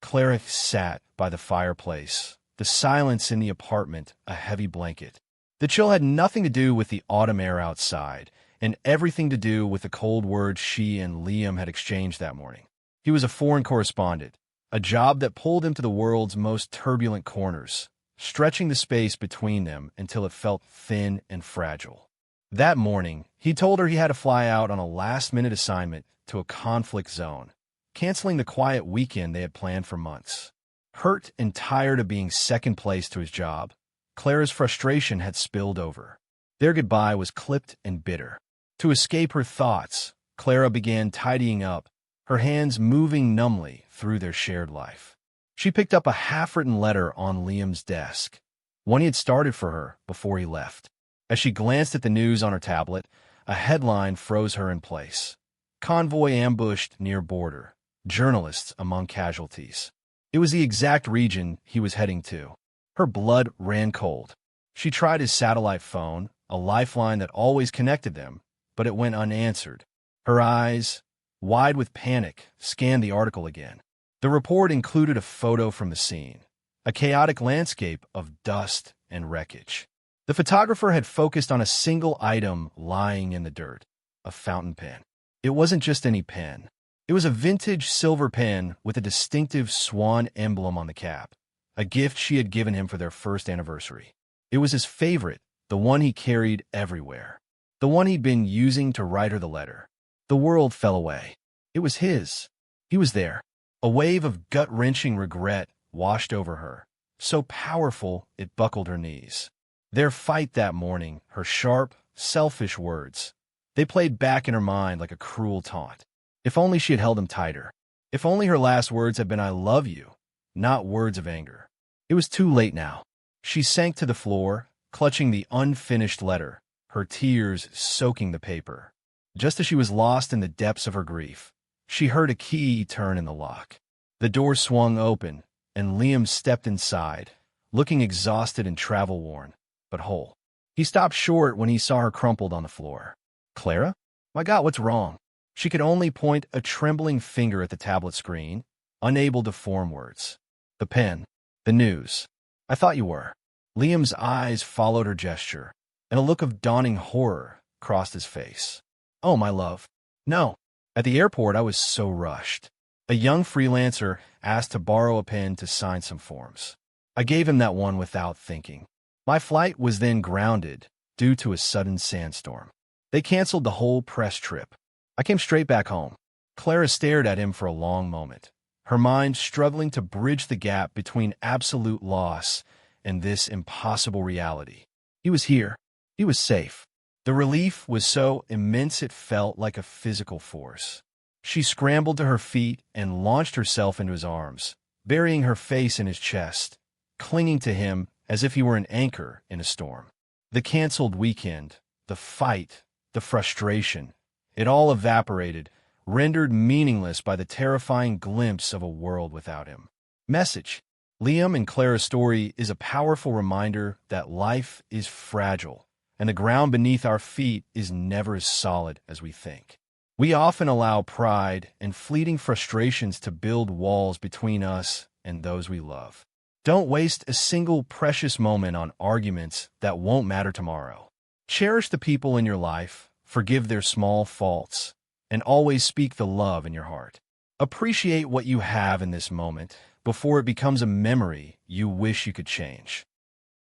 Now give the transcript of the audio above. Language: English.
Clara sat by the fireplace, the silence in the apartment a heavy blanket. The chill had nothing to do with the autumn air outside, and everything to do with the cold words she and Liam had exchanged that morning. He was a foreign correspondent, a job that pulled him to the world's most turbulent corners, stretching the space between them until it felt thin and fragile. That morning, he told her he had to fly out on a last-minute assignment to a conflict zone, canceling the quiet weekend they had planned for months. Hurt and tired of being second place to his job, Clara's frustration had spilled over. Their goodbye was clipped and bitter. To escape her thoughts, Clara began tidying up, her hands moving numbly through their shared life. She picked up a half-written letter on Liam's desk, one he had started for her before he left. As she glanced at the news on her tablet, a headline froze her in place. Convoy ambushed near border. Journalists among casualties. It was the exact region he was heading to. Her blood ran cold. She tried his satellite phone, a lifeline that always connected them, but it went unanswered. Her eyes, wide with panic, scanned the article again. The report included a photo from the scene, a chaotic landscape of dust and wreckage. The photographer had focused on a single item lying in the dirt, a fountain pen. It wasn't just any pen. It was a vintage silver pen with a distinctive swan emblem on the cap, a gift she had given him for their first anniversary. It was his favorite, the one he carried everywhere, the one he'd been using to write her the letter. The world fell away. It was his. He was there. A wave of gut-wrenching regret washed over her, so powerful it buckled her knees. Their fight that morning, her sharp, selfish words, they played back in her mind like a cruel taunt. If only she had held him tighter. If only her last words had been "I love you," not words of anger. It was too late now. She sank to the floor, clutching the unfinished letter, her tears soaking the paper. Just as she was lost in the depths of her grief, she heard a key turn in the lock. The door swung open, and Liam stepped inside, looking exhausted and travel-worn, but whole. He stopped short when he saw her crumpled on the floor. "Clara? My God, what's wrong?" She could only point a trembling finger at the tablet screen, unable to form words. "The pen. The news. I thought you were." Liam's eyes followed her gesture, and a look of dawning horror crossed his face. "Oh, my love. No. At the airport, I was so rushed. A young freelancer asked to borrow a pen to sign some forms. I gave him that one without thinking. My flight was then grounded due to a sudden sandstorm. They canceled the whole press trip. I came straight back home." Clara stared at him for a long moment, her mind struggling to bridge the gap between absolute loss and this impossible reality. He was here. He was safe. The relief was so immense it felt like a physical force. She scrambled to her feet and launched herself into his arms, burying her face in his chest, clinging to him as if he were an anchor in a storm. The canceled weekend, the fight, the frustration, it all evaporated, rendered meaningless by the terrifying glimpse of a world without him. Message: Liam and Clara's story is a powerful reminder that life is fragile, and the ground beneath our feet is never as solid as we think. We often allow pride and fleeting frustrations to build walls between us and those we love. Don't waste a single precious moment on arguments that won't matter tomorrow. Cherish the people in your life, forgive their small faults, and always speak the love in your heart. Appreciate what you have in this moment before it becomes a memory you wish you could change.